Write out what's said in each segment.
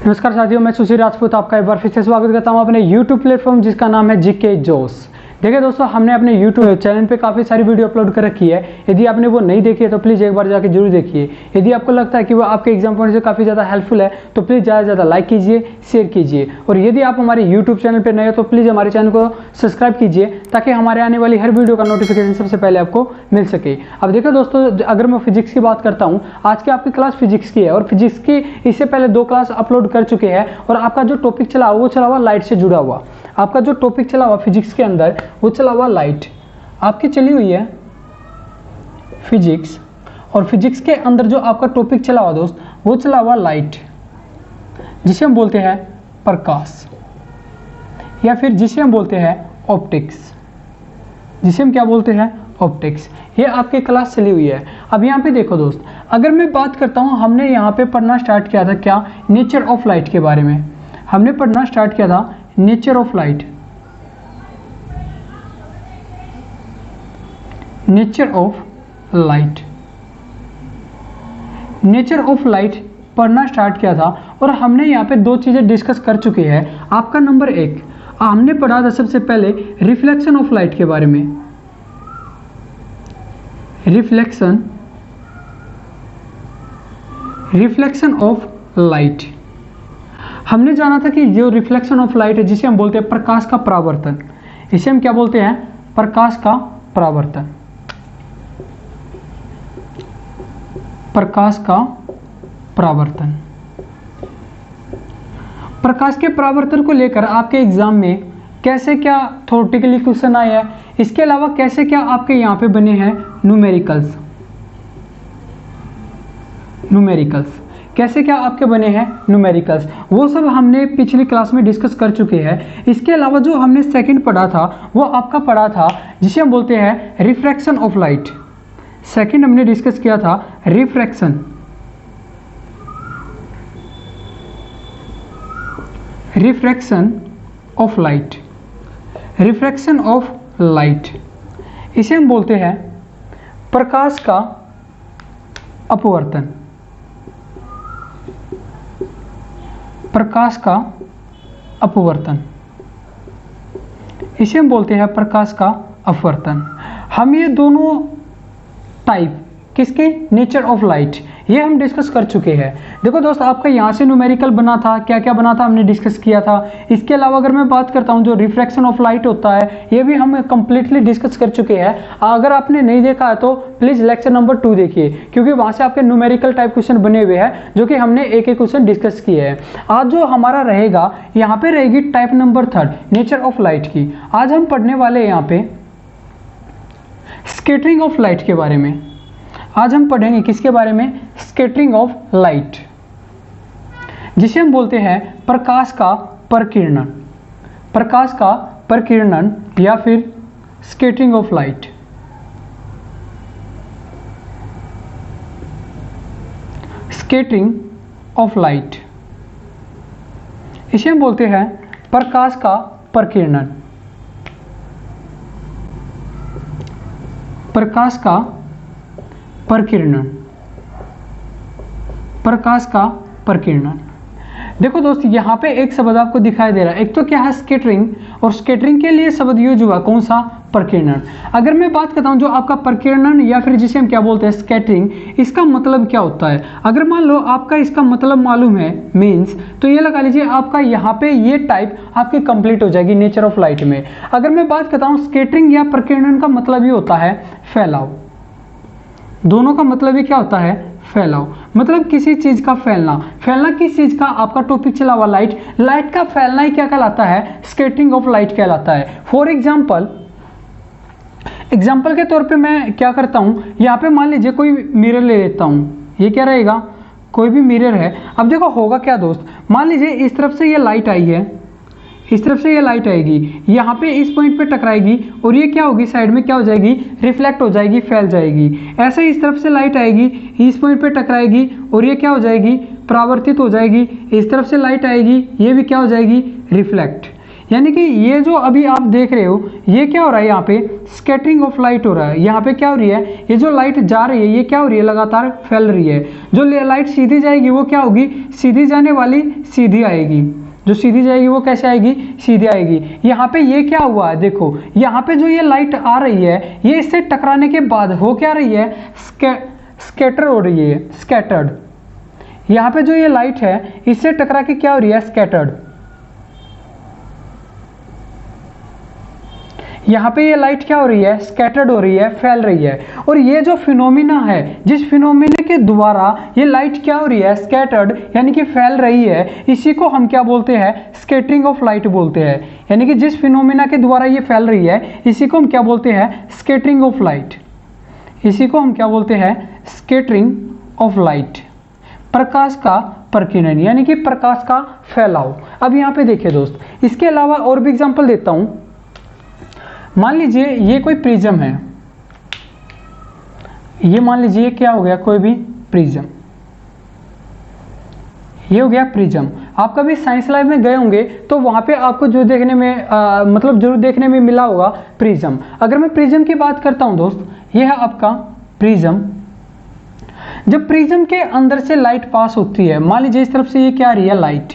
नमस्कार साथियों, मैं सुशील राजपूत आपका एक बार फिर से स्वागत करता हूं अपने YouTube प्लेटफॉर्म जिसका नाम है जीके जोश। देखिए दोस्तों, हमने अपने YouTube चैनल पे काफ़ी सारी वीडियो अपलोड कर रखी है। यदि आपने वो नहीं देखी है तो प्लीज़ एक बार जाके जरूर देखिए। यदि आपको लगता है कि वो आपके एग्जाम पॉइंट से काफ़ी ज़्यादा हेल्पफुल है तो प्लीज़ ज़्यादा से ज़्यादा लाइक कीजिए, शेयर कीजिए। और यदि आप हमारे YouTube चैनल पर नए हो तो प्लीज़ हमारे चैनल को सब्सक्राइब कीजिए ताकि हमारे आने वाली हर वीडियो का नोटिफिकेशन सबसे पहले आपको मिल सके। अब देखिए दोस्तों, अगर मैं फिजिक्स की बात करता हूँ, आज की आपकी क्लास फिजिक्स की है और फिजिक्स की इससे पहले 2 क्लास अपलोड कर चुके हैं और आपका जो टॉपिक चला वो चला हुआ लाइट से जुड़ा हुआ। आपका जो टॉपिक चला हुआ फिजिक्स के अंदर वो चला हुआ लाइट आपकी चली हुई है फिजिक्स, और फिजिक्स के अंदर जो आपका टॉपिक चला हुआ दोस्त वो चला हुआ लाइट, जिसे हम बोलते हैं प्रकाश, या फिर जिसे हम बोलते हैं ऑप्टिक्स, जिसे हम क्या बोलते हैं ऑप्टिक्स। ये आपकी क्लास चली हुई है। अब यहाँ पे देखो दोस्त, अगर मैं बात करता हूँ, हमने यहाँ पे पढ़ना स्टार्ट किया था क्या, नेचर ऑफ लाइट के बारे में हमने पढ़ना स्टार्ट किया था। Nature of light, nature of light, nature of light पढ़ना स्टार्ट किया था और हमने यहाँ पे 2 चीजें डिस्कस कर चुके हैं। आपका नंबर 1 हमने पढ़ा था सबसे पहले रिफ्लेक्शन ऑफ लाइट के बारे में। रिफ्लेक्शन ऑफ लाइट, हमने जाना था कि जो रिफ्लेक्शन ऑफ लाइट है जिसे हम बोलते हैं प्रकाश का परावर्तन, इसे हम क्या बोलते हैं, प्रकाश का परावर्तन, प्रकाश का परावर्तन। प्रकाश के परावर्तन को लेकर आपके एग्जाम में कैसे क्या थ्योरेटिकली क्वेश्चन आए हैं, इसके अलावा कैसे क्या आपके यहाँ पे बने हैं न्यूमेरिकल्स, कैसे क्या आपके बने हैं न्यूमेरिकल्स, वो सब हमने पिछली क्लास में डिस्कस कर चुके हैं। इसके अलावा जो हमने सेकंड पढ़ा था वो आपका पढ़ा था जिसे हम बोलते हैं रिफ्रैक्शन ऑफ लाइट। सेकंड हमने डिस्कस किया था refraction of light, refraction of light, इसे हम बोलते हैं प्रकाश का अपवर्तन, प्रकाश का अपवर्तन, इसे हम बोलते हैं प्रकाश का अपवर्तन। हम ये दोनों टाइप किसके, नेचर ऑफ लाइट, ये हम डिस्कस कर चुके हैं। देखो दोस्त, आपका यहाँ से न्यूमेरिकल बना था, क्या क्या बना था हमने डिस्कस किया था। इसके अलावा अगर मैं बात करता हूँ जो रिफ्रैक्शन ऑफ लाइट होता है ये भी हम कंप्लीटली डिस्कस कर चुके हैं। अगर आपने नहीं देखा है तो प्लीज लेक्चर नंबर 2 देखिए, क्योंकि वहाँ से आपके न्यूमेरिकल टाइप क्वेश्चन बने हुए हैं जो कि हमने एक क्वेश्चन डिस्कस किए हैं। आज जो हमारा रहेगा, यहाँ पे रहेगी type number 3 nature of light की। आज हम पढ़ने वाले हैं यहाँ पे स्कैटरिंग ऑफ लाइट के बारे में। आज हम पढ़ेंगे किसके बारे में, स्कैटरिंग ऑफ लाइट, जिसे हम बोलते हैं प्रकाश का प्रकीर्णन, प्रकाश का प्रकीर्णन या फिर scattering of light. Scattering of light, इसे हम बोलते हैं प्रकाश का प्रकीर्णन, प्रकाश का प्रकीर्णन, प्रकाश का प्रकीर्णन। देखो दोस्त, यहाँ पे एक शब्द आपको दिखाई दे रहा है, एक तो क्या है स्कैटरिंग, और स्कैटरिंग के लिए शब्द यूज हुआ कौन सा, प्रकीर्णन। अगर मैं बात करता हूँ जो आपका प्रकीर्णन या फिर जिसे हम क्या बोलते हैं स्कैटरिंग, इसका मतलब क्या होता है। अगर मान लो आपका इसका मतलब मालूम है मीन्स, तो ये लगा लीजिए आपका यहाँ पे ये टाइप आपकी कंप्लीट हो जाएगी नेचर ऑफ लाइट में। अगर मैं बात करता हूँ स्कैटरिंग या प्रकीर्णन का मतलब ये होता है फैलाव, दोनों का मतलब ये क्या होता है, फैलाव, मतलब किसी चीज का फैलना। फैलना किस चीज का, आपका टॉपिक चला हुआ लाइट, लाइट का फैलना ही क्या कहलाता है, स्कैटरिंग ऑफ लाइट कहलाता है। फॉर एग्जाम्पल के तौर पे मैं क्या करता हूं, यहाँ पे मान लीजिए कोई मिरर ले लेता हूं, ये क्या रहेगा, कोई भी मिरर है। अब देखो होगा क्या दोस्त, मान लीजिए इस तरफ से ये लाइट आई है, इस तरफ से ये लाइट आएगी, यहाँ पे इस पॉइंट पे टकराएगी और ये क्या होगी, साइड में क्या हो जाएगी, रिफ्लेक्ट हो जाएगी, फैल जाएगी। ऐसे इस तरफ से लाइट आएगी, इस पॉइंट पे टकराएगी और ये क्या हो जाएगी, परावर्तित हो जाएगी। इस तरफ से लाइट आएगी, ये भी क्या हो जाएगी, रिफ्लेक्ट। यानी कि ये जो अभी आप देख रहे हो ये क्या हो रहा है, यहाँ पे स्कैटरिंग ऑफ लाइट हो रहा है। यहाँ पे क्या हो रही है, ये जो लाइट जा रही है ये क्या हो रही है, लगातार फैल रही है। जो लाइट सीधी जाएगी वो क्या होगी, सीधी जाने वाली सीधी आएगी, जो सीधी जाएगी वो कैसे आएगी, सीधी आएगी। यहाँ पे ये क्या हुआ है, देखो यहाँ पे जो ये लाइट आ रही है ये इससे टकराने के बाद हो क्या रही है, स्कैटर हो रही है, स्कैटर्ड। यहाँ पे जो ये लाइट है इससे टकरा के क्या हो रही है, स्कैटर्ड। यहाँ पे ये लाइट क्या हो रही है, स्कैटर्ड हो रही है, फैल रही है। और ये जो फिनोमिना है, जिस फिनोमिना के द्वारा ये लाइट क्या हो रही है, स्कैटर्ड यानी कि फैल रही है, इसी को हम क्या बोलते हैं, स्कैटरिंग ऑफ लाइट बोलते हैं। यानी कि जिस फिनोमिना के द्वारा ये फैल रही है इसी को हम क्या बोलते हैं, स्कैटरिंग ऑफ लाइट। इसी को हम क्या बोलते हैं, स्कैटरिंग ऑफ लाइट, प्रकाश का प्रकीर्णन यानी कि प्रकाश का फैलाव। अब यहाँ पे देखिए दोस्त, इसके अलावा और भी एग्जांपल देता हूं। मान लीजिए ये कोई प्रिज्म है, ये मान लीजिए क्या हो गया, कोई भी प्रिज्म, ये हो गया प्रिज्म। आप कभी साइंस लैब में गए होंगे तो वहां पे आपको जो देखने में मतलब जरूर देखने में मिला होगा प्रिज्म। अगर मैं प्रिज्म की बात करता हूं दोस्त, ये है आपका प्रिज्म। जब प्रिज्म के अंदर से लाइट पास होती है, मान लीजिए इस तरफ से ये क्या आ रही है, लाइट,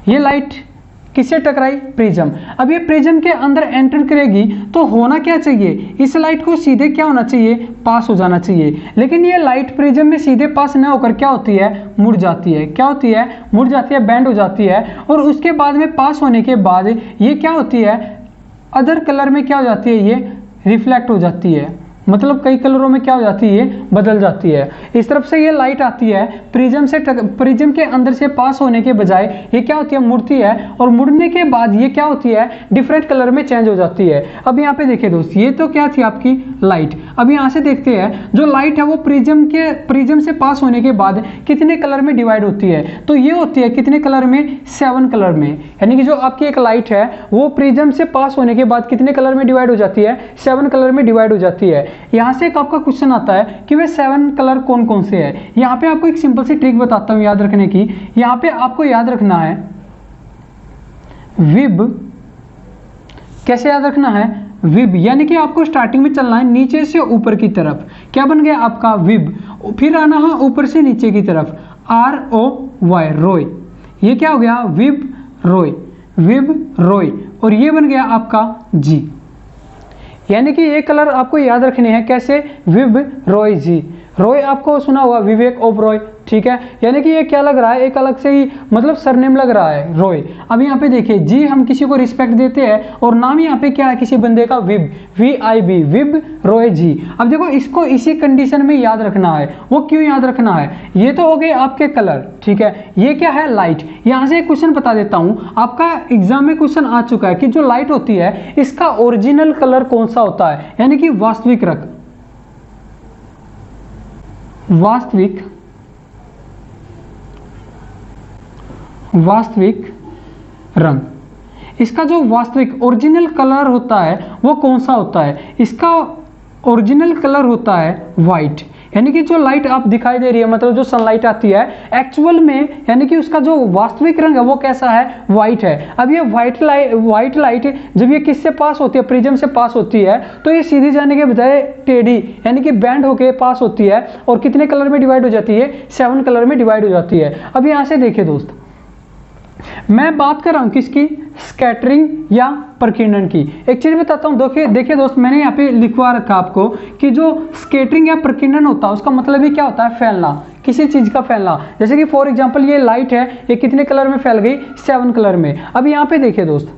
ये लाइट किससे टकराई, प्रिज्म। अब ये प्रिज्म के अंदर एंटर करेगी तो होना क्या चाहिए, इस लाइट को सीधे क्या होना चाहिए, पास हो जाना चाहिए। लेकिन ये लाइट प्रिज्म में सीधे पास न होकर क्या होती है, मुड़ जाती है। क्या होती है, मुड़ जाती है, बेंड हो जाती है। और उसके बाद में पास होने के बाद ये क्या होती है, अदर कलर में क्या हो जाती है, ये रिफ्लेक्ट हो जाती है। मतलब कई कलरों में क्या हो जाती है, बदल जाती है। इस तरफ से ये लाइट आती है, प्रिज्म के अंदर से पास होने के बजाय ये क्या होती है, मुड़ती है। और मुड़ने के बाद ये क्या होती है, डिफरेंट कलर में चेंज हो जाती है। अब यहाँ पे देखिए दोस्त, ये तो क्या थी आपकी लाइट। अब यहाँ से देखते हैं जो लाइट है वो प्रिज्म से पास होने के बाद कितने कलर में डिवाइड होती है। तो ये होती है कितने कलर में, 7 कलर में। यानी कि जो आपकी एक लाइट है वो प्रिज्म से पास होने के बाद कितने कलर में डिवाइड हो जाती है, 7 कलर में डिवाइड हो जाती है। यहां से एक आपका क्वेश्चन आता है कि वे 7 कलर कौन कौन से हैं। यहां पे आपको एक सिंपल सी ट्रिक बताता हूं याद रखने की। यहां पे आपको याद रखना है विब। कैसे याद रखना है, विब, यानी कि आपको स्टार्टिंग में चलना है नीचे से ऊपर की तरफ। क्या बन गया आपका विब, फिर आना है ऊपर से नीचे की तरफ, ROY, रोय। ये क्या हो गया, विब रोय, विब रोय। और ये बन गया आपका G। यानी कि ये कलर आपको याद रखने हैं कैसे, विव रॉय जी। रॉय आपको सुना हुआ, विवेक ओबरॉय, ठीक है। यानी कि ये क्या लग रहा है, एक अलग से ही मतलब सरनेम लग रहा है, रॉय। अब यहाँ पे देखिए जी, हम किसी को रिस्पेक्ट देते हैं और नाम यहाँ पे क्या है किसी बंदे का, विब, VIB, विब रॉय जी। अब देखो इसको इसी कंडीशन में याद रखना है। वो क्यों याद रखना है, ये तो हो गए आपके कलर, ठीक है। ये क्या है, लाइट। यहाँ से एक क्वेश्चन बता देता हूं, आपका एग्जाम में क्वेश्चन आ चुका है कि जो लाइट होती है इसका ओरिजिनल कलर कौन सा होता है, यानी कि वास्तविक रंग, वास्तविक रंग। इसका जो वास्तविक ओरिजिनल कलर होता है वो कौन सा होता है, इसका ओरिजिनल कलर होता है व्हाइट। यानी कि जो लाइट आप दिखाई दे रही है, मतलब जो सनलाइट आती है एक्चुअल में, यानी कि उसका जो वास्तविक रंग है वो कैसा है, व्हाइट है। अब ये व्हाइट लाइट जब ये किससे पास होती है, प्रिज्म से पास होती है, तो ये सीधी जाने के बजाय टेढ़ी यानी कि बैंड होके पास होती है। और कितने कलर में डिवाइड हो जाती है, 7 कलर में डिवाइड हो जाती है। अब यहाँ से देखिए दोस्त, मैं बात कर रहा हूं किसकी, स्कैटरिंग या प्रकीर्णन की। एक चीज बताता हूं, देखिए दोस्त, मैंने यहाँ पे लिखवा रखा आपको कि जो स्कैटरिंग या प्रकीर्णन होता है उसका मतलब ही क्या होता है, फैलना, किसी चीज का फैलना। जैसे कि फॉर एग्जांपल ये लाइट है, ये कितने कलर में फैल गई, 7 कलर में। अब यहाँ पे देखिए दोस्त,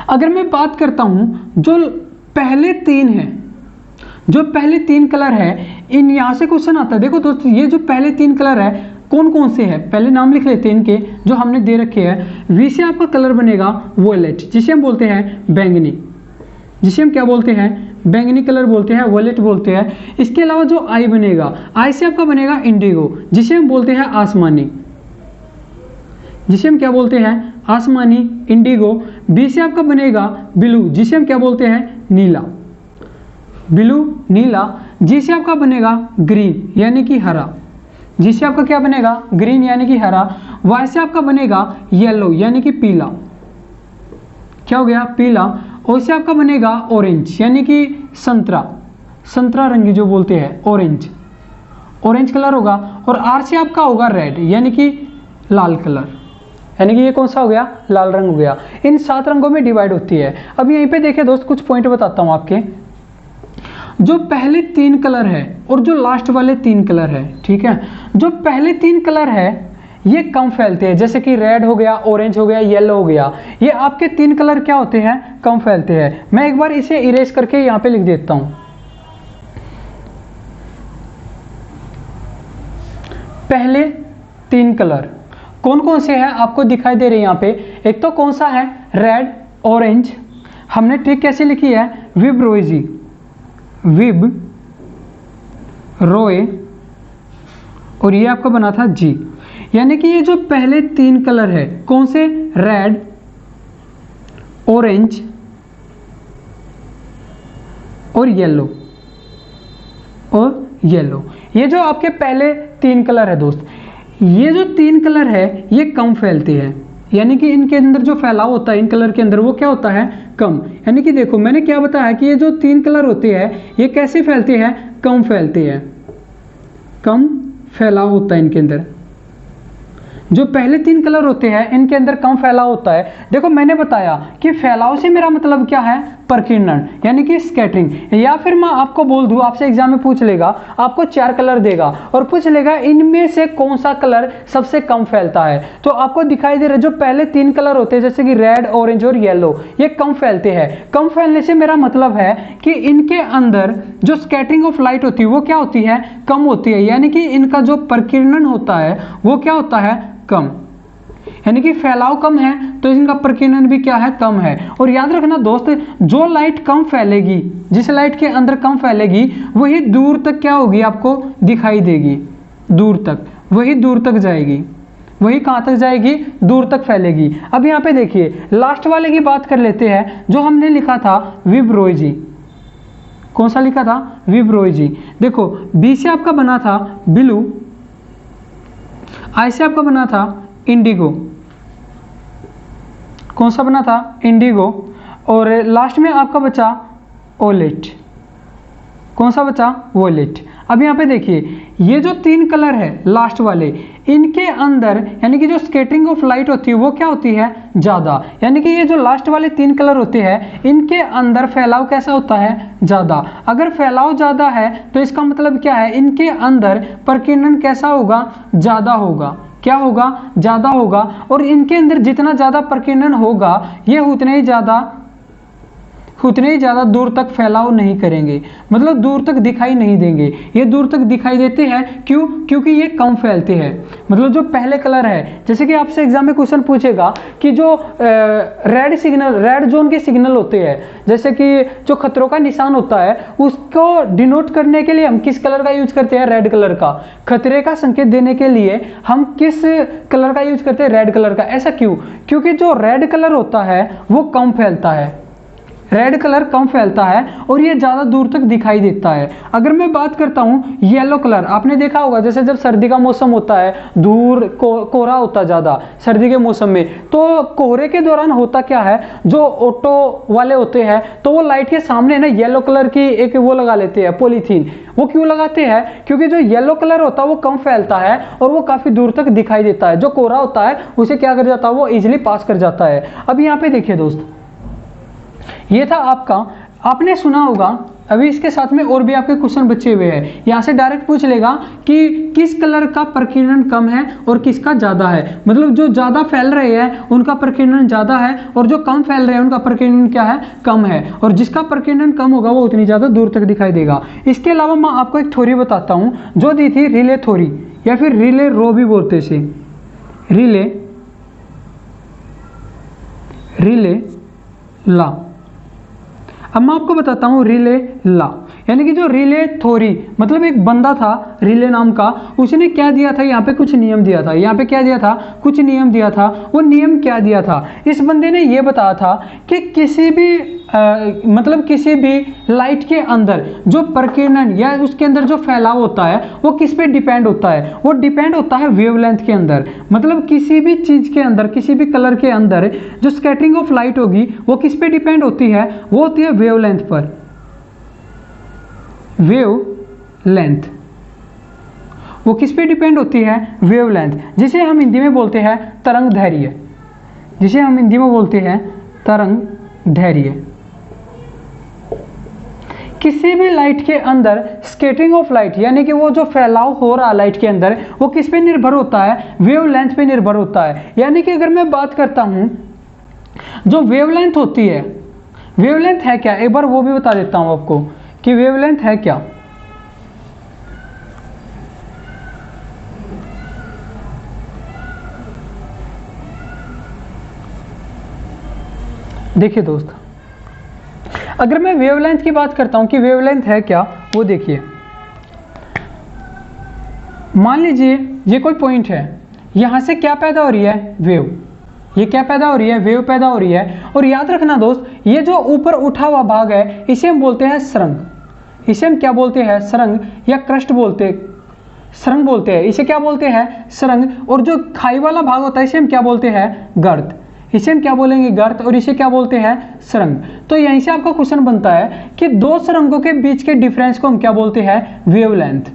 अगर मैं बात करता हूं जो पहले 3 है, जो पहले 3 कलर है, इन यहां से क्वेश्चन आता है। देखो दोस्त, ये जो पहले 3 कलर है कौन कौन से हैं, पहले नाम लिख लेते हैं इनके जो हमने दे रखे हैं। वी से आपका कलर बनेगा वॉयलेट, जिसे हम बोलते हैं बैंगनी, जिसे हम क्या बोलते हैं, बैंगनी कलर बोलते हैं, वॉयलेट बोलते हैं। इसके अलावा जो आई बनेगा, आई से आपका बनेगा इंडिगो, जिसे हम बोलते हैं आसमानी, जिसे हम क्या बोलते हैं, आसमानी, इंडिगो। बी से आपका बनेगा ब्लू, जिसे हम क्या बोलते हैं, नीला, ब्लू, नीला। जी से आपका बनेगा ग्रीन यानी कि हरा, जिससे आपका क्या बनेगा, ग्रीन यानी कि हरा। वाई से आपका बनेगा येलो यानी कि पीला, क्या हो गया, पीला। ओ से आपका बनेगा ऑरेंज, यानी कि संतरा, संतरा रंगी जो बोलते हैं, ऑरेंज, ऑरेंज कलर होगा। और आर से आपका होगा रेड, यानी कि लाल कलर, यानी कि ये कौन सा हो गया, लाल रंग हो गया। इन 7 रंगों में डिवाइड होती है। अब यहीं पे देखिए दोस्त, कुछ पॉइंट बताता हूं आपके। जो पहले 3 कलर है और जो लास्ट वाले 3 कलर है, ठीक है, जो पहले 3 कलर है ये कम फैलते हैं, जैसे कि रेड हो गया, ऑरेंज हो गया, येलो हो गया, ये आपके 3 कलर क्या होते हैं, कम फैलते हैं। मैं एक बार इसे इरेज करके यहां पे लिख देता हूं। पहले 3 कलर कौन कौन से हैं आपको दिखाई दे रहे हैं यहां पे। एक तो कौन सा है, रेड, ऑरेंज। हमने ट्रिक कैसे लिखी है, विब रोजी, विब रोए, और ये आपका बना था जी। यानी कि ये जो पहले 3 कलर है कौन से, रेड, ऑरेंज और येलो, और येलो, ये जो आपके पहले 3 कलर है दोस्त, ये जो 3 कलर है ये कम फैलते हैं, यानी कि इनके अंदर जो फैलाव होता है इन कलर के अंदर वो क्या होता है, कम। यानी कि देखो मैंने क्या बताया कि ये जो 3 कलर होते हैं ये कैसे फैलते हैं, कम फैलते हैं, कम फैलाव होता है इनके अंदर। जो पहले 3 कलर होते हैं इनके अंदर कम फैलाव होता है। देखो मैंने बताया कि फैलाव से मेरा मतलब क्या है, प्रकीर्णन, यानी कि स्कैटरिंग। या फिर मैं आपको बोल दूं, आपसे एग्जाम में पूछ लेगा, आपको 4 कलर देगा और पूछ लेगा इनमें से कौन सा कलर सबसे कम फैलता है, तो आपको दिखाई दे रहा है जो पहले 3 कलर होते हैं जैसे कि रेड, ऑरेंज और येलो, ये कम फैलते हैं। कम फैलने से मेरा मतलब है कि इनके अंदर जो स्कैटरिंग ऑफ लाइट होती है वो क्या होती है, कम होती है, यानी कि इनका जो प्रकीर्णन होता है वो क्या होता है, कम। यानी कि फैलाव कम है तो इनका प्रकीर्णन भी क्या है, कम है। और याद रखना दोस्त, जो लाइट कम फैलेगी, जिस लाइट के अंदर कम फैलेगी वही दूर तक क्या होगी, आपको दिखाई देगी, दूर तक, वही दूर तक जाएगी, वही कहां तक जाएगी, दूर तक फैलेगी। अब यहां पे देखिए लास्ट वाले की बात कर लेते हैं, जो हमने लिखा था विब रॉय जी। कौन सा लिखा था, विब रॉय जी। देखो बी से आपका बना था ब्लू, आई से आपका बना था इंडिगो, कौन सा बना था, इंडिगो, और लास्ट में आपका बचा वोलेट, कौन सा बचा, वोलेट। अब यहाँ पे देखिए ये जो 3 कलर है लास्ट वाले, इनके अंदर यानी कि जो स्कैटरिंग ऑफ लाइट होती है वो क्या होती है, ज्यादा। यानी कि ये जो लास्ट वाले 3 कलर होते हैं इनके अंदर फैलाव कैसा होता है, ज्यादा। अगर फैलाव ज्यादा है तो इसका मतलब क्या है, इनके अंदर प्रकीर्णन कैसा होगा, ज्यादा होगा। क्या होगा, ज्यादा होगा। और इनके अंदर जितना ज्यादा प्रकीर्णन होगा ये उतने ही ज्यादा दूर तक फैलाव नहीं करेंगे, मतलब दूर तक दिखाई नहीं देंगे। ये दूर तक दिखाई देते हैं क्यों, क्योंकि ये कम फैलते हैं। मतलब जो पहले कलर है, जैसे कि आपसे एग्जाम में क्वेश्चन पूछेगा कि जो रेड सिग्नल, रेड जोन के सिग्नल होते हैं, जैसे कि जो खतरों का निशान होता है उसको डिनोट करने के लिए हम किस कलर का यूज करते हैं, रेड कलर का। खतरे का संकेत देने के लिए हम किस कलर का यूज करते हैं, रेड कलर का। ऐसा क्यों, क्योंकि जो रेड कलर होता है वो कम फैलता है, रेड कलर कम फैलता है और ये ज्यादा दूर तक दिखाई देता है। अगर मैं बात करता हूं येलो कलर, आपने देखा होगा जैसे जब सर्दी का मौसम होता है, दूर कोहरा होता ज्यादा सर्दी के मौसम में, तो कोहरे के दौरान होता क्या है, जो ऑटो वाले होते हैं तो वो लाइट के सामने ना येलो कलर की एक वो लगा लेते हैं, पॉलीथीन। वो क्यों लगाते हैं, क्योंकि जो येलो कलर होता है वो कम फैलता है और वो काफी दूर तक दिखाई देता है। जो कोहरा होता है उसे क्या कर जाता है, वो इजिली पास कर जाता है। अब यहाँ पे देखिए दोस्त, ये था आपका, आपने सुना होगा, अभी इसके साथ में और भी आपके क्वेश्चन बचे हुए हैं। यहां से डायरेक्ट पूछ लेगा कि किस कलर का प्रकीर्णन कम है और किसका ज्यादा है। मतलब जो ज्यादा फैल रहे हैं उनका प्रकीर्णन ज्यादा है और जो कम फैल रहे हैं उनका प्रकीर्णन क्या है, कम है। और जिसका प्रकीर्णन कम होगा वो उतनी ज्यादा दूर तक दिखाई देगा। इसके अलावा मैं आपको एक थ्योरी बताता हूं जो दी थी रिले थ्योरी, या फिर रिले रो भी बोलते इसे, रिले ला। अब मैं आपको बताता हूं रिले ला, यानी कि जो रिले थ्योरी, मतलब एक बंदा था रिले नाम का, उसने क्या दिया था, यहाँ पे कुछ नियम दिया था। यहाँ पे क्या दिया था, कुछ नियम दिया था। वो नियम क्या दिया था, इस बंदे ने ये बताया था कि किसी भी मतलब किसी भी लाइट के अंदर जो प्रकीर्णन या उसके अंदर जो फैलाव होता है वो किस पे डिपेंड होता है, वो डिपेंड होता है वेवलेंथ के अंदर। मतलब किसी भी चीज के अंदर, किसी भी कलर के अंदर जो स्कैटरिंग ऑफ लाइट होगी वो किस पे डिपेंड होती है, वो होती है वेवलेंथ पर। वेवलेंथ वो किस पे डिपेंड होती है, वेवलेंथ, जिसे हम हिंदी में बोलते हैं तरंग दैर्घ्य, जिसे हम हिंदी में बोलते हैं तरंग दैर्घ्य। किसी भी लाइट के अंदर स्कैटरिंग ऑफ लाइट यानी कि वो जो फैलाव हो रहा है लाइट के अंदर वो किस पे निर्भर होता है, वेवलेंथ पे निर्भर होता है। यानी कि अगर मैं बात करता हूं जो वेवलेंथ होती है, वेवलेंथ है क्या, एक बार वो भी बता देता हूं आपको कि वेवलेंथ है क्या। देखिए दोस्त, अगर मैं वेवलेंथ की बात करता हूं कि वेवलेंथ है क्या, वो देखिए, मान लीजिए ये कोई पॉइंट है, यहां से क्या पैदा हो रही है, वेव, ये क्या पैदा हो रही है, वेव पैदा हो रही है। और याद रखना दोस्त, ये जो ऊपर उठा हुआ भाग है इसे हम बोलते हैं सरंग, इसे हम क्या बोलते हैं, सरंग या क्रस्ट बोलते, सरंग बोलते हैं, इसे क्या बोलते हैं, सरंग। और जो खाई वाला भाग होता है इसे हम क्या बोलते हैं, गर्त, इसे हम क्या बोलेंगे, गर्त, और इसे क्या बोलते हैं, सरंग। तो यहीं से आपका क्वेश्चन बनता है कि दो सरंगों के बीच के डिफरेंस को हम क्या बोलते हैं, वेवलेंथ।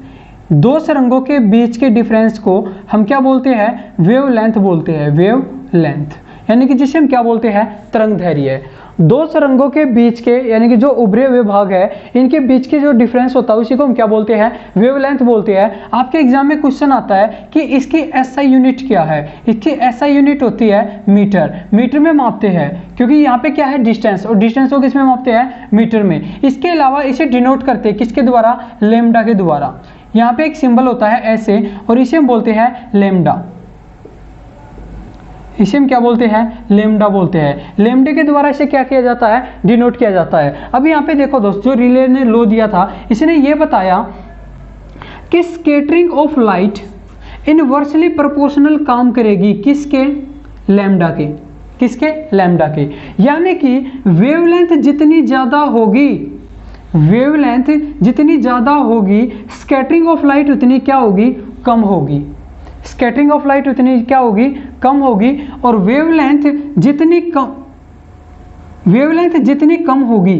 दो सरंगों के बीच के डिफरेंस को हम क्या बोलते हैं, वेवलेंथ बोलते हैं, वेवलेंथ, यानी कि जिसे हम क्या बोलते हैं, तरंग दैर्घ्य। दो सरंगों के बीच के यानी कि जो उभरे हुए भाग है इनके बीच के जो डिफरेंस होता है उसी को हम क्या बोलते हैं, वेवलेंथ बोलते हैं। आपके एग्जाम में क्वेश्चन आता है कि इसकी एसआई यूनिट क्या है, इसकी एसआई यूनिट होती है मीटर, मीटर में मापते हैं, क्योंकि यहाँ पे क्या है, डिस्टेंस, और डिस्टेंस को किस में मापते हैं, मीटर में। इसके अलावा इसे डिनोट करते हैं किसके द्वारा, लेमडा के द्वारा। यहाँ पे एक सिंबल होता है ऐसे और इसे हम बोलते हैं लेमडा, इसे हम क्या बोलते हैं, लेमडा बोलते हैं। लेमडे के द्वारा इसे क्या किया जाता है, डिनोट किया जाता है। अब यहाँ पे देखो दोस्त, जो रिले ने लो दिया था इसने ये बताया कि scattering of light inversely proportional काम करेगी किसके, लैम्डा के, किसके, लैम्डा के। यानी कि वेवलेंथ जितनी ज्यादा होगी, वेवलेंथ जितनी ज्यादा होगी स्कैटरिंग ऑफ लाइट उतनी क्या होगी, कम होगी, स्कैटरिंग ऑफ लाइट उतनी क्या होगी, कम होगी। और वेवलेंथ जितनी कम, वेवलेंथ जितनी कम होगी,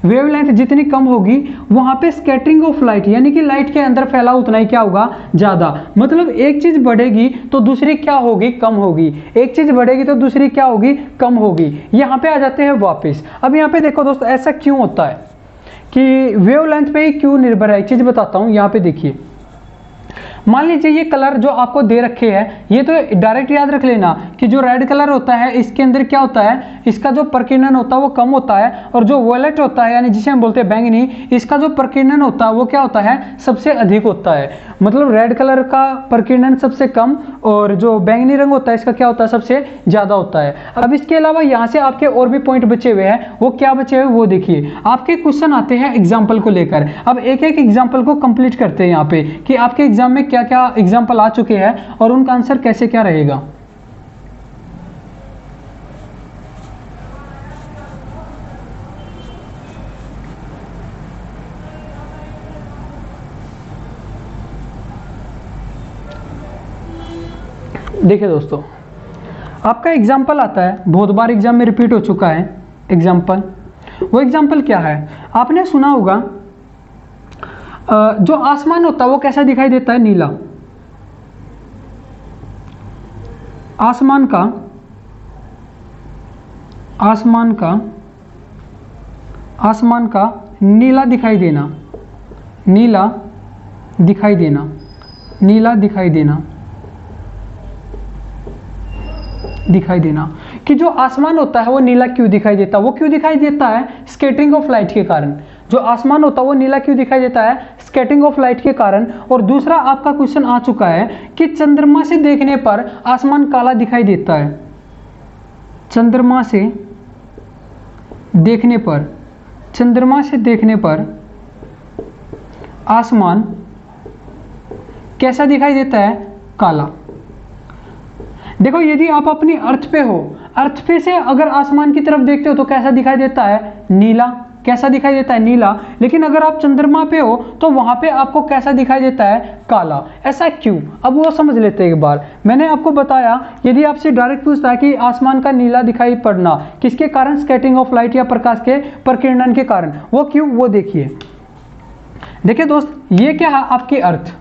वेवलेंथ जितनी कम होगी वहां पे स्कैटरिंग ऑफ लाइट यानी कि लाइट के अंदर फैलाव उतना ही क्या होगा, ज्यादा। मतलब एक चीज बढ़ेगी तो दूसरी क्या होगी, कम होगी, एक चीज बढ़ेगी तो दूसरी क्या होगी, कम होगी। यहाँ पे आ जाते हैं वापस। अब यहाँ पे देखो दोस्तों, ऐसा क्यों होता है कि वेवलेंथ पे ही क्यों निर्भर है, एक चीज बताता हूं। यहाँ पे देखिए, मान लीजिए ये कलर जो आपको दे रखे हैं, ये तो डायरेक्ट याद रख लेना कि जो रेड कलर होता है इसके अंदर क्या होता है, इसका जो प्रकीर्णन होता है वो कम होता है, और जो वॉयलेट होता है यानी जिसे हम बोलते हैं बैंगनी, इसका जो प्रकीर्णन होता है वो क्या होता है, सबसे अधिक होता है। मतलब रेड कलर का प्रकीर्णन सबसे कम और जो बैंगनी रंग होता है इसका क्या होता है, सबसे ज्यादा होता है। अब इसके अलावा यहाँ से आपके और भी पॉइंट बचे हुए हैं, वो क्या बचे हुए वो देखिए। आपके क्वेश्चन आते हैं एग्जाम्पल को लेकर। अब एक एक एग्जाम्पल को कंप्लीट करते हैं यहाँ पे कि आपके एग्जाम में क्या क्या एग्जाम्पल आ चुके हैं और उनका आंसर कैसे क्या रहेगा। देखिए दोस्तों, आपका एग्जाम्पल आता है, बहुत बार एग्जाम में रिपीट हो चुका है एग्जाम्पल। वो एग्जाम्पल क्या है, आपने सुना होगा जो आसमान होता है वो कैसा दिखाई देता है, नीला। आसमान का, आसमान का, आसमान का नीला दिखाई देना, नीला दिखाई देना, नीला दिखाई देना, दिखाई देना। कि जो आसमान होता है वो नीला क्यों दिखाई देता है, वो क्यों दिखाई देता है, स्कैटरिंग ऑफ लाइट के कारण। जो आसमान होता है वो नीला क्यों दिखाई देता है, स्कैटरिंग ऑफ लाइट के कारण। और दूसरा आपका क्वेश्चन आ चुका है कि चंद्रमा से देखने पर आसमान काला दिखाई देता है। चंद्रमा से देखने पर, चंद्रमा से देखने पर आसमान कैसा दिखाई देता है, काला। देखो, यदि आप अपनी अर्थ पे हो, अर्थ पे से अगर आसमान की तरफ देखते हो तो कैसा दिखाई देता है? नीला। कैसा दिखाई देता है? नीला। लेकिन अगर आप चंद्रमा पे हो तो वहां पे आपको कैसा दिखाई देता है? काला। ऐसा क्यों? अब वो समझ लेते हैं एक बार। मैंने आपको बताया, यदि आपसे डायरेक्ट पूछता है कि आसमान का नीला दिखाई पड़ना किसके कारण? स्कैटरिंग ऑफ लाइट या प्रकाश के प्रकीर्णन के कारण। वो क्यों? वो देखिए दोस्त, ये क्या है? आपकी अर्थ।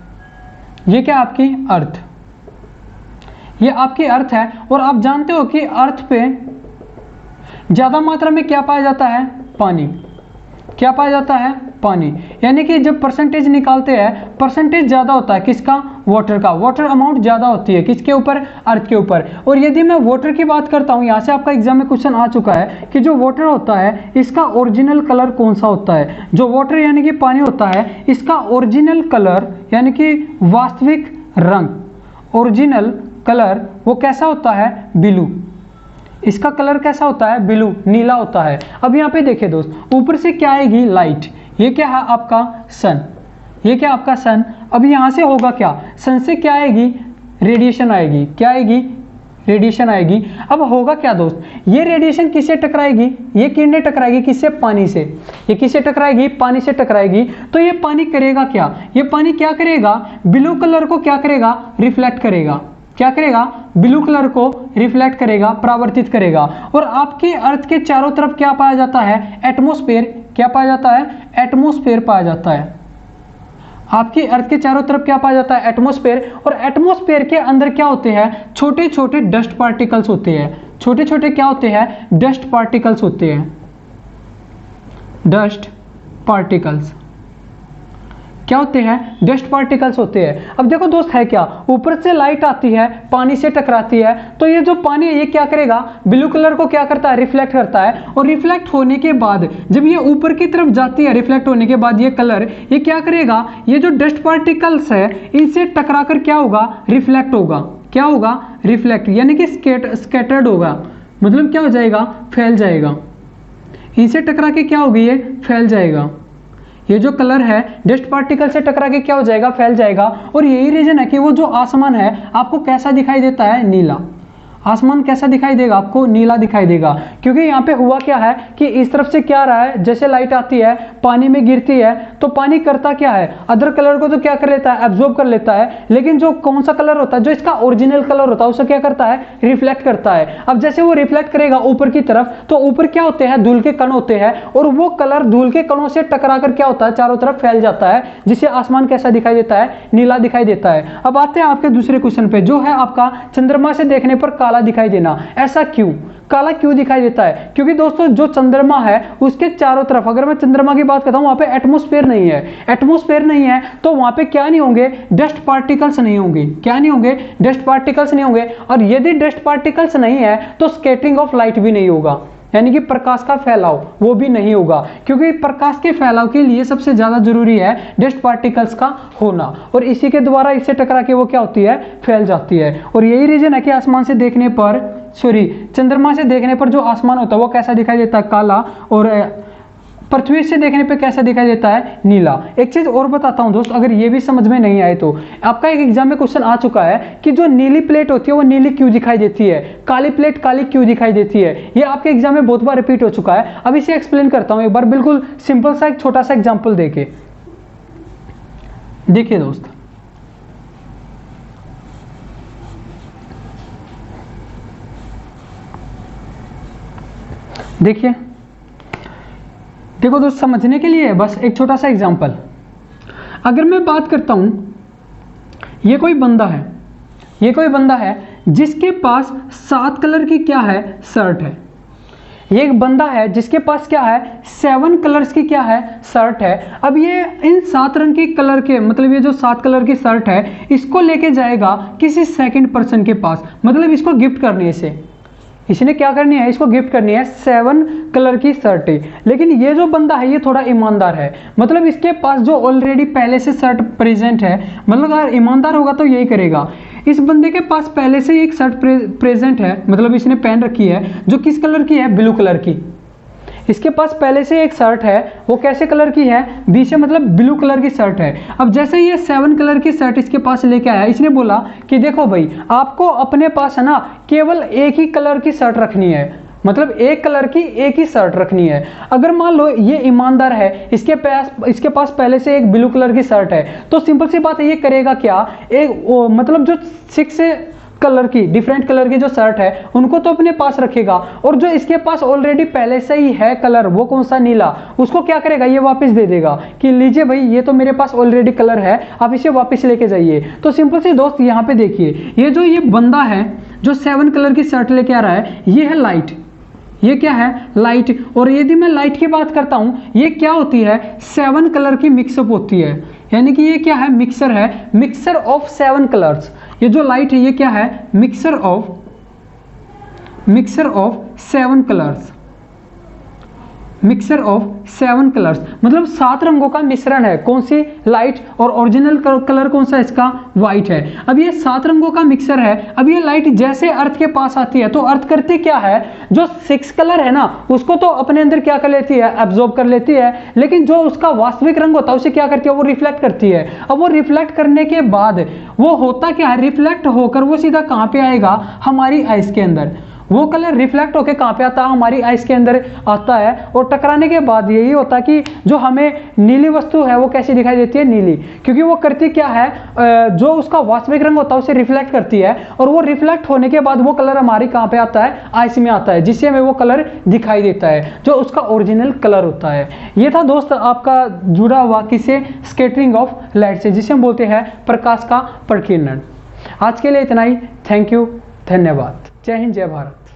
ये क्या? आपकी अर्थ। ये आपकी अर्थ है और आप जानते हो कि अर्थ पे ज्यादा मात्रा में क्या पाया जाता है? पानी। क्या पाया जाता है? पानी। यानी कि जब परसेंटेज निकालते हैं, परसेंटेज ज्यादा होता है किसका? वाटर का। वाटर अमाउंट ज्यादा होती है किसके ऊपर? अर्थ के ऊपर। और यदि मैं वाटर की बात करता हूं, यहां से आपका एग्जाम में क्वेश्चन आ चुका है कि जो वाटर होता है इसका ओरिजिनल कलर कौन सा होता है? जो वाटर यानी कि पानी होता है, इसका ओरिजिनल कलर यानी कि वास्तविक रंग, ओरिजिनल कलर वो कैसा होता है? ब्लू। इसका कलर कैसा होता है? ब्लू, नीला होता है। अब यहाँ पे देखिए दोस्त, ऊपर से क्या आएगी? लाइट। ये क्या है? आपका सन। ये क्या? आपका सन। अब यहाँ से होगा क्या? सन से क्या आएगी? रेडिएशन आएगी। क्या आएगी? रेडिएशन आएगी। अब होगा क्या दोस्त? ये रेडिएशन किससे टकराएगी? ये किरणें टकराएगी किससे? पानी से। ये किससे टकराएगी? पानी से टकराएगी। तो ये पानी करेगा क्या? ये पानी क्या करेगा? ब्लू कलर को क्या करेगा? रिफ्लेक्ट करेगा। क्या करेगा? ब्लू कलर को रिफ्लेक्ट करेगा, परावर्तित करेगा। और आपके अर्थ के चारों तरफ क्या पाया जाता है? एटमॉस्फेयर। क्या पाया जाता है? एटमॉस्फेयर पाया जाता है। आपकी अर्थ के चारों तरफ क्या पाया जाता है? एटमॉस्फेयर। और एटमॉस्फेयर के अंदर क्या होते हैं? छोटे छोटे डस्ट पार्टिकल्स होते हैं। छोटे छोटे क्या होते हैं? डस्ट पार्टिकल्स होते हैं। डस्ट पार्टिकल्स क्या होते हैं? डस्ट पार्टिकल्स होते हैं। अब देखो दोस्त, है क्या? ऊपर से लाइट आती है, पानी से टकराती है, तो ये जो पानी है ये क्या करेगा? ब्लू कलर को क्या करता है? रिफ्लेक्ट करता है। और रिफ्लेक्ट होने के बाद जब ये ऊपर की तरफ जाती है, रिफ्लेक्ट होने के बाद ये कलर ये क्या करेगा? ये जो डस्ट पार्टिकल्स है इनसे टकराकर क्या होगा? रिफ्लेक्ट होगा। क्या होगा? रिफ्लेक्ट, यानी कि स्कैटर्ड होगा। मतलब क्या हो जाएगा? फैल जाएगा। इनसे टकरा के क्या होगी? ये फैल जाएगा। ये जो कलर है डस्ट पार्टिकल से टकरा के क्या हो जाएगा? फैल जाएगा। और यही रीजन है कि वो जो आसमान है आपको कैसा दिखाई देता है? नीला। आसमान कैसा दिखाई देगा? आपको नीला दिखाई देगा। क्योंकि यहाँ पे हुआ क्या है कि इस तरफ से क्या आ रहा है? जैसे लाइट आती है, पानी में गिरती है, तो पानी करता क्या है? अदर कलर को तो क्या कर लेता है? एब्जॉर्ब कर लेता है। लेकिन जो कौन सा कलर होता है, जो इसका ओरिजिनल कलर होता है, उसे क्या करता है? रिफ्लेक्ट करता है। अब जैसे वो रिफ्लेक्ट करेगा ऊपर की तरफ, तो ऊपर क्या होते हैं? धूल के कण होते हैं। और वो कलर धूल के कणों से टकरा कर क्या होता है? चारों तरफ फैल जाता है, जिससे आसमान कैसा दिखाई देता है? नीला दिखाई देता है। अब आते हैं आपके दूसरे क्वेश्चन पे, जो है आपका चंद्रमा से देखने पर काला दिखाई देना। ऐसा क्यों? काला क्यों दिखाई देता है? क्योंकि दोस्तों जो चंद्रमा है उसके चारों तरफ, अगर मैं चंद्रमा की बात करता हूं, वहां पे एटमॉस्फेयर नहीं है। एटमॉस्फेयर नहीं है तो वहां पे क्या नहीं होंगे? डस्ट पार्टिकल्स नहीं होंगे। क्या नहीं होंगे? डस्ट पार्टिकल्स नहीं होंगे। और यदि डस्ट पार्टिकल्स नहीं है तो स्कैटरिंग ऑफ लाइट भी नहीं होगा, यानी कि प्रकाश का फैलाव वो भी नहीं होगा। क्योंकि प्रकाश के फैलाव के लिए सबसे ज्यादा जरूरी है डस्ट पार्टिकल्स का होना, और इसी के द्वारा इससे टकरा के वो क्या होती है? फैल जाती है। और यही रीजन है कि आसमान से देखने पर, चंद्रमा से देखने पर जो आसमान होता है वो कैसा दिखाई देता है? काला। और पृथ्वी से देखने पे कैसा दिखाई देता है? नीला। एक चीज और बताता हूं दोस्त, अगर ये भी समझ में नहीं आए तो आपका एक एग्जाम में क्वेश्चन आ चुका है कि जो नीली प्लेट होती है वो नीली क्यों दिखाई देती है? काली प्लेट काली क्यों दिखाई देती है? ये आपके एग्जाम में बहुत बार रिपीट हो चुका है। अब इसे एक्सप्लेन करता हूं एक बार, बिल्कुल सिंपल सा एक छोटा सा एग्जाम्पल देके। देखिए दोस्त, देखिए, देखो दोस्त, समझने के लिए बस एक छोटा सा एग्जांपल। अगर मैं बात करता हूं, ये कोई बंदा है, ये कोई बंदा है जिसके पास 7 कलर की क्या है? शर्ट है। ये एक बंदा है जिसके पास क्या है? 7 कलर्स की क्या है? शर्ट है। अब ये इन 7 रंग के कलर के, मतलब ये जो 7 कलर की शर्ट है इसको लेके जाएगा किसी सेकंड पर्सन के पास, मतलब इसको गिफ्ट करनी है। इसे इसने क्या करनी है? इसको गिफ्ट करनी है 7 कलर की शर्ट। लेकिन ये जो बंदा है ये थोड़ा ईमानदार है, मतलब इसके पास जो ऑलरेडी पहले से शर्ट प्रेजेंट है, मतलब अगर ईमानदार होगा तो यही करेगा। इस बंदे के पास पहले से एक शर्ट प्रेजेंट है, मतलब इसने पहन रखी है, जो किस कलर की है? ब्लू कलर की। इसके पास पहले से एक शर्ट है, वो कैसे कलर की है, बी से मतलब ब्लू कलर की शर्ट है। अब जैसे ये 7 कलर की शर्ट इसके पास लेके आया, इसने बोला कि देखो भाई आपको अपने पास है ना केवल एक ही कलर की शर्ट रखनी है, मतलब एक कलर की एक ही शर्ट रखनी है। अगर मान लो ये ईमानदार है, इसके पास पहले से एक ब्लू कलर की शर्ट है, तो सिंपल सी बात है ये करेगा क्या, मतलब जो 6 कलर की डिफरेंट कलर की जो शर्ट है उनको तो अपने पास रखेगा, और जो इसके पास ऑलरेडी पहले से ही है कलर, वो कौन सा, नीला, उसको क्या करेगा, ये वापस दे देगा कि लीजिए भाई ये तो मेरे पास ऑलरेडी कलर है, आप इसे वापस लेके जाइए। तो सिंपल सी दोस्त यहाँ पे देखिए, ये जो ये बंदा है जो 7 कलर की शर्ट लेके आ रहा है, ये है लाइट, ये क्या है, लाइट। और यदि मैं लाइट की बात करता हूं, ये क्या होती है, 7 कलर की मिक्सअप होती है, यानी कि ये क्या है, मिक्सर है, मिक्सर ऑफ 7 कलर्स। ये जो लाइट है ये क्या है, mixer of 7 colours, mixer of 7 colours, मतलब 7 रंगों का मिश्रण है। कौन सी, लाइट, और ओरिजिनल कलर कौन सा इसका, व्हाइट है। अब ये 7 रंगों का मिक्सर है। अब ये लाइट जैसे अर्थ के पास आती है तो अर्थ करती क्या है, जो 6 कलर है ना उसको तो अपने अंदर क्या कर लेती है, एब्जॉर्ब कर लेती है, लेकिन जो उसका वास्तविक रंग होता है उसे क्या करती है, वो रिफ्लेक्ट करती है। अब वो रिफ्लेक्ट करने के बाद वो होता क्या है, रिफ्लेक्ट होकर वो सीधा कहां पे आएगा, हमारी आइस के अंदर। वो कलर रिफ्लेक्ट होकर कहां पे आता है, हमारी आइस के अंदर आता है, और टकराने के बाद यही होता है कि जो हमें नीली वस्तु है वो कैसी दिखाई देती है, नीली, क्योंकि वो करती क्या है, जो उसका वास्तविक रंग होता है उसे रिफ्लेक्ट करती है, और वो रिफ्लेक्ट होने के बाद वो कलर हमारी कहां पे आता है, आइस में आता है, जिससे हमें वो कलर दिखाई देता है, जो उसका ओरिजिनल कलर होता है। ये था दोस्त आपका जुड़ा हुआ किससे, स्कैटरिंग ऑफ लाइट से, जिसे हम बोलते हैं प्रकाश का प्रकीर्णन। आज के लिए इतना ही, थैंक यू, धन्यवाद, जय हिंद, जय भारत।